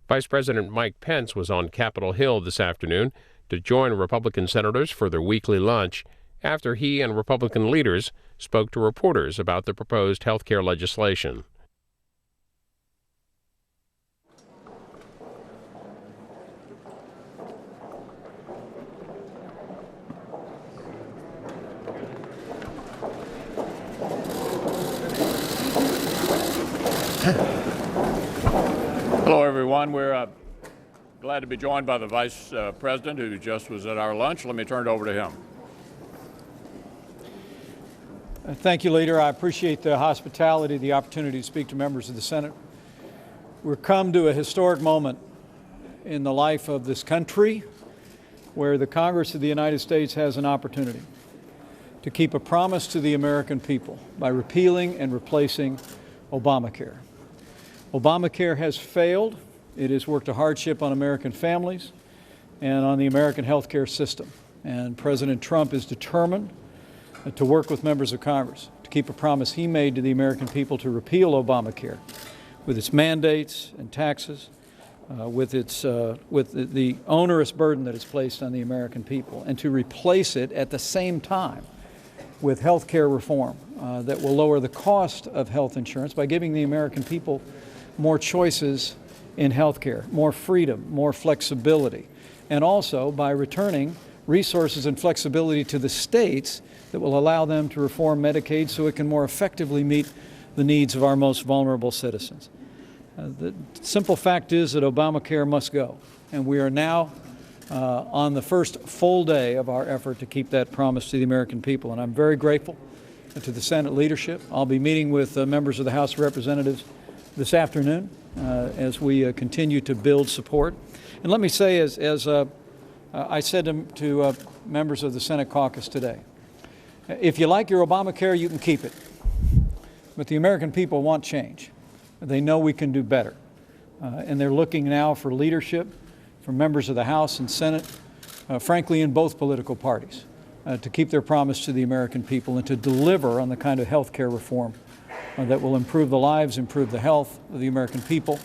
Vice President Mike Pence was on Capitol Hill this afternoon to join Republican senators for their weekly lunch after he and Republican leaders spoke to reporters about the proposed health care legislation. Hello, everyone. We're glad to be joined by the Vice President, who just was at our lunch. Let me turn it over to him. Thank you, Leader. I appreciate the hospitality, the opportunity to speak to members of the Senate. We've come to a historic moment in the life of this country where the Congress of the United States has an opportunity to keep a promise to the American people by repealing and replacing ObamaCare. ObamaCare has failed. It has worked a hardship on American families and on the American health care system. And President Trump is determined to work with members of Congress to keep a promise he made to the American people to repeal ObamaCare with its mandates and taxes, with the onerous burden that is placed on the American people, and to replace it at the same time with health care reform that will lower the cost of health insurance by giving the American people more choices in health care, more freedom, more flexibility, and also by returning resources and flexibility to the states that will allow them to reform Medicaid so it can more effectively meet the needs of our most vulnerable citizens. The simple fact is that Obamacare must go, and we are now on the first full day of our effort to keep that promise to the American people, and I'm very grateful to the Senate leadership. I'll be meeting with members of the House of Representatives this afternoon as we continue to build support. And let me say, as I said to members of the Senate caucus today, if you like your Obamacare, you can keep it. But the American people want change. They know we can do better. And they're looking now for leadership from members of the House and Senate, frankly, in both political parties, to keep their promise to the American people and to deliver on the kind of health care reform that will improve the lives, improve the health of the American people,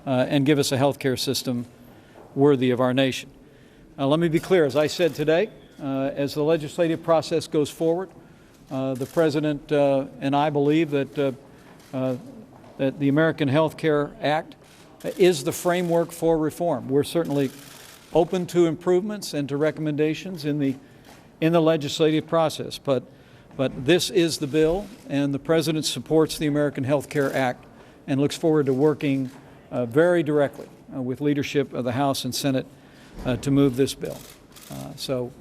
and give us a health care system worthy of our nation. Let me be clear, as I said today, as the legislative process goes forward, the President and I believe that the American Health Care Act is the framework for reform. We're certainly open to improvements and to recommendations in the legislative process, but this is the bill, and the President supports the American Health Care Act and looks forward to working very directly with leadership of the House and Senate to move this bill. So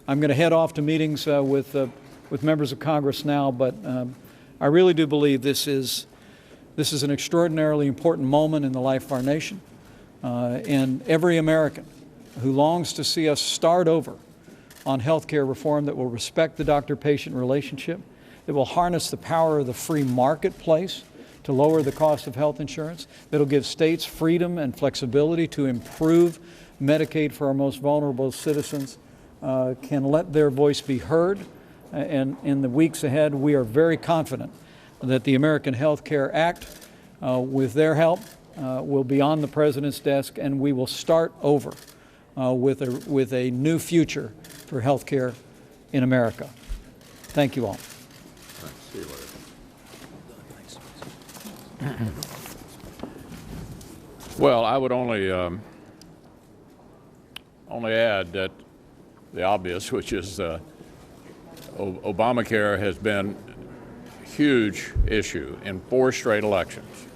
I'm going to head off to meetings with members of Congress now, but I really do believe this is an extraordinarily important moment in the life of our nation, and every American who longs to see us start over on health care reform that will respect the doctor-patient relationship, that will harness the power of the free marketplace to lower the cost of health insurance, that will give states freedom and flexibility to improve Medicaid for our most vulnerable citizens, can let their voice be heard. And in the weeks ahead, we are very confident that the American Health Care Act, with their help, will be on the President's desk, and we will start over with a new future for health care in America. Thank you all. Thanks. See you later. Well, I would only add that the obvious, which is Obamacare has been a huge issue in 4 straight elections: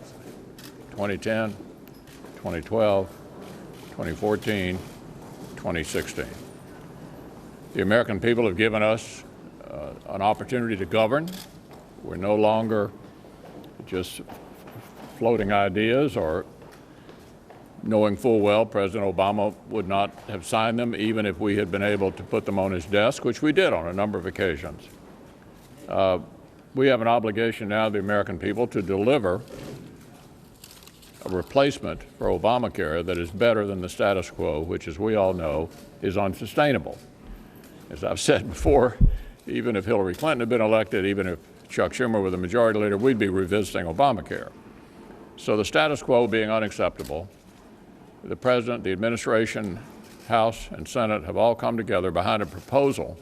2010, 2012, 2014, 2016. The American people have given us an opportunity to govern. We're no longer just floating ideas or knowing full well President Obama would not have signed them even if we had been able to put them on his desk, which we did on a number of occasions. We have an obligation now, the American people, to deliver a replacement for Obamacare that is better than the status quo, which, as we all know, is unsustainable. As I've said before, even if Hillary Clinton had been elected, even if Chuck Schumer were the majority leader, we'd be revisiting Obamacare. So the status quo being unacceptable, the President, the administration, House, and Senate have all come together behind a proposal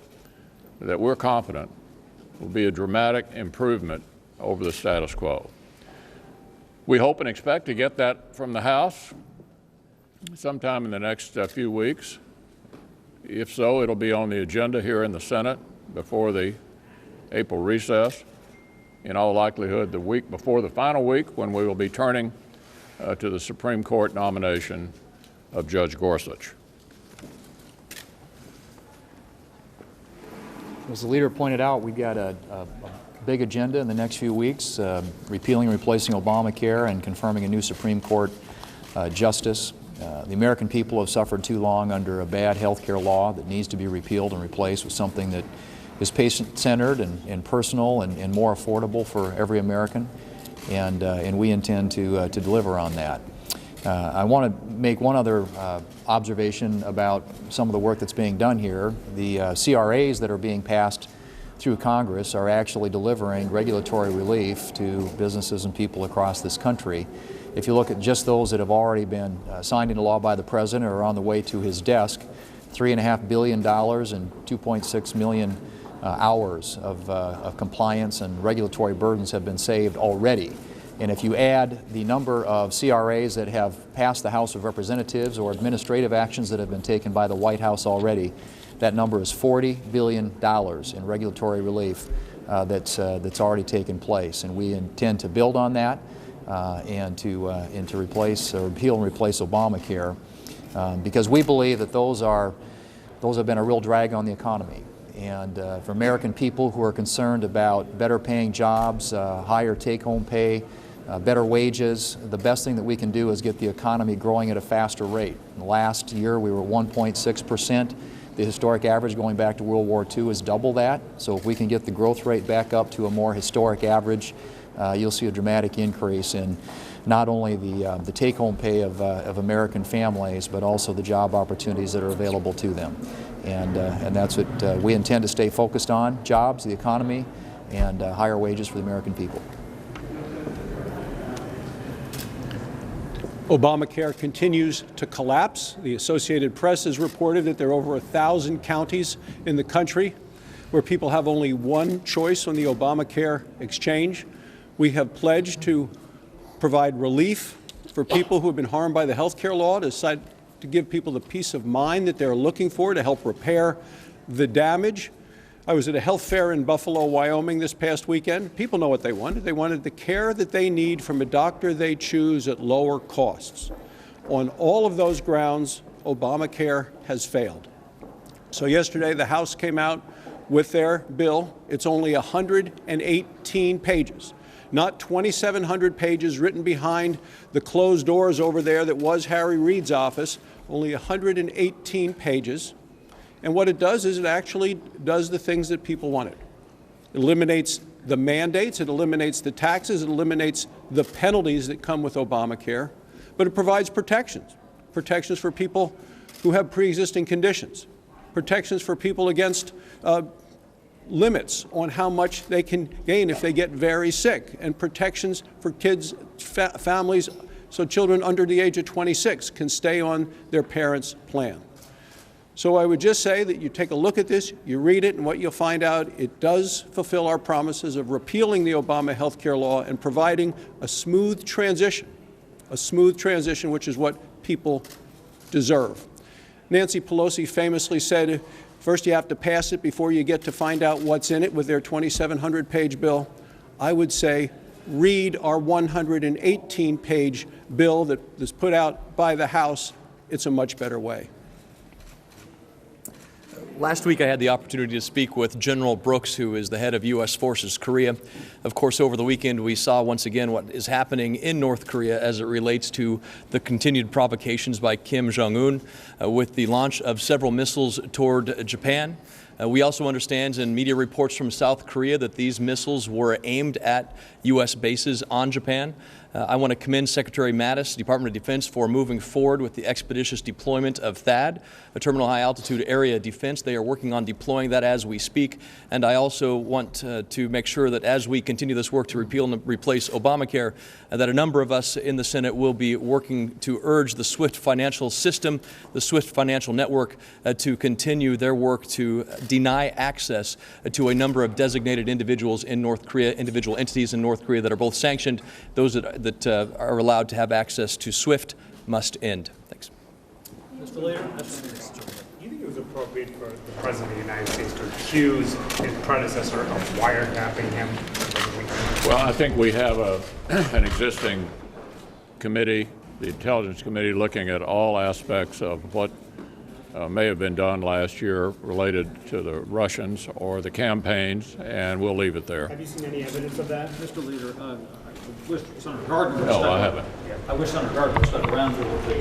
that we're confident will be a dramatic improvement over the status quo. We hope and expect to get that from the House sometime in the next few weeks. If so, it'll be on the agenda here in the Senate before the April recess, in all likelihood the week before the final week, when we will be turning to the Supreme Court nomination of Judge Gorsuch. As the leader pointed out, we've got a big agenda in the next few weeks, repealing and replacing Obamacare and confirming a new Supreme Court justice. The American people have suffered too long under a bad health care law that needs to be repealed and replaced with something that is patient-centered and personal and more affordable for every American, and we intend to deliver on that. I want to make one other observation about some of the work that's being done here. The CRAs that are being passed through Congress are actually delivering regulatory relief to businesses and people across this country. If you look at just those that have already been signed into law by the President or are on the way to his desk, $3.5 billion and 2.6 million hours of compliance and regulatory burdens have been saved already. And if you add the number of CRAs that have passed the House of Representatives or administrative actions that have been taken by the White House already, that number is $40 billion in regulatory relief that's already taken place. And we intend to build on that and to replace or repeal and replace Obamacare because we believe that those have been a real drag on the economy. And for American people who are concerned about better paying jobs, higher take-home pay, better wages, the best thing that we can do is get the economy growing at a faster rate. Last year we were 1.6%. The historic average going back to World War II is double that. So if we can get the growth rate back up to a more historic average, you'll see a dramatic increase in not only the take-home pay of American families, but also the job opportunities that are available to them. And that's what we intend to stay focused on: jobs, the economy, and higher wages for the American people. Obamacare continues to collapse. The Associated Press has reported that there are over 1,000 counties in the country where people have only one choice on the Obamacare exchange. We have pledged to provide relief for people who have been harmed by the health care law, to give people the peace of mind that they're looking for to help repair the damage. I was at a health fair in Buffalo, Wyoming this past weekend. People know what they wanted. They wanted the care that they need from a doctor they choose at lower costs. On all of those grounds, Obamacare has failed. So yesterday, the House came out with their bill. It's only 118 pages, not 2,700 pages written behind the closed doors over there that was Harry Reid's office, only 118 pages. And what it does is it actually does the things that people wanted. It eliminates the mandates, it eliminates the taxes, it eliminates the penalties that come with Obamacare, but it provides protections. Protections for people who have pre-existing conditions, protections for people against limits on how much they can gain if they get very sick, and protections for kids, families, so children under the age of 26 can stay on their parents' plan. So I would just say that you take a look at this, you read it, and what you'll find out, it does fulfill our promises of repealing the Obama health care law and providing a smooth transition, which is what people deserve. Nancy Pelosi famously said, first you have to pass it before you get to find out what's in it with their 2,700-page bill. I would say read our 118-page bill that is put out by the House. It's a much better way. Last week I had the opportunity to speak with General Brooks, who is the head of U.S. Forces Korea. Of course, over the weekend we saw once again what is happening in North Korea as it relates to the continued provocations by Kim Jong-un with the launch of several missiles toward Japan. We also understand in media reports from South Korea that these missiles were aimed at U.S. bases on Japan. I want to commend Secretary Mattis, Department of Defense, for moving forward with the expeditious deployment of THAAD, a terminal high altitude area defense. They are working on deploying that as we speak. And I also want to make sure that as we continue this work to repeal and replace Obamacare, that a number of us in the Senate will be working to urge the SWIFT financial system, the SWIFT financial network, to continue their work to deny access to a number of designated individuals in North Korea, individual entities in North Korea that are both sanctioned. Those that are allowed to have access to SWIFT must end. Thanks. Mr. Leader. Do you think it was appropriate for the President of the United States to accuse his predecessor of wiretapping him? Well, I think we have an existing committee, the Intelligence Committee, looking at all aspects of what may have been done last year related to the Russians or the campaigns, and we'll leave it there. Have you seen any evidence of that? Mr. Leader, I wish Senator Gardner No, I haven't. I wish Senator Gardner would stuck around for the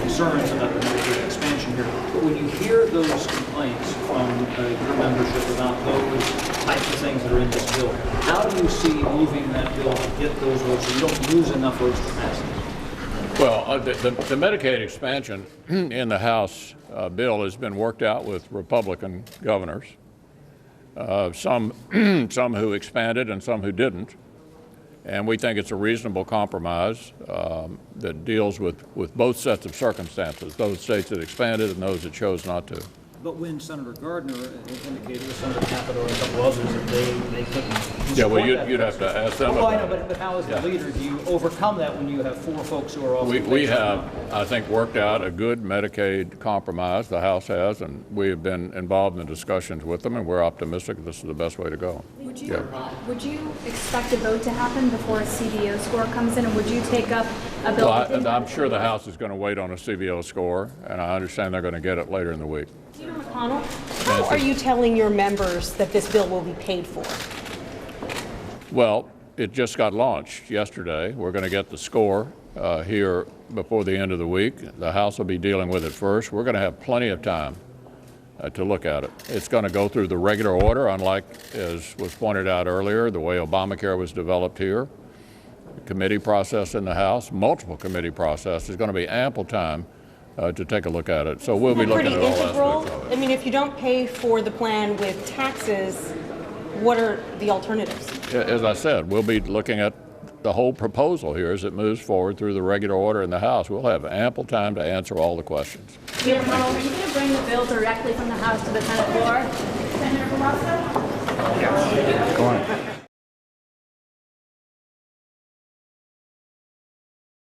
concerns about the Medicaid expansion here. But when you hear those complaints from your membership about those types of things that are in this bill, how do you see moving that bill to get those votes so you don't lose enough votes to pass it? Well, the Medicaid expansion in the House bill has been worked out with Republican governors, some who expanded and some who didn't. And we think it's a reasonable compromise that deals with both sets of circumstances, those states that expanded and those that chose not to. But when Senator Gardner indicated with Senator Capito and a couple others that they couldn't. Yeah, well, you'd have to ask them I about know, it. but how as the leader do you overcome that when you have four folks who are all? We have, I think, worked out a good Medicaid compromise, the House has, and we have been involved in discussions with them, and we're optimistic this is the best way to go. Would you expect a vote to happen before a CBO score comes in, and would you take up a bill? Well, I'm sure the House is going to wait on a CBO score, and I understand they're going to get it later in the week. Peter McConnell, how are you telling your members that this bill will be paid for? Well, it just got launched yesterday. We're going to get the score here before the end of the week. The House will be dealing with it first. We're going to have plenty of time to look at it. It's going to go through the regular order, unlike, as was pointed out earlier, the way Obamacare was developed here. The committee process in the House, multiple committee process. There's going to be ample time to take a look at it. So we'll be looking at all aspects of it. I mean, if you don't pay for the plan with taxes, what are the alternatives? As I said, we'll be looking at the whole proposal here as it moves forward through the regular order in the House. We'll have ample time to answer all the questions. Peter McConnell, are you going to bring the bill directly from the House to the Senate floor? Senator Barrasso? Yes. Go on.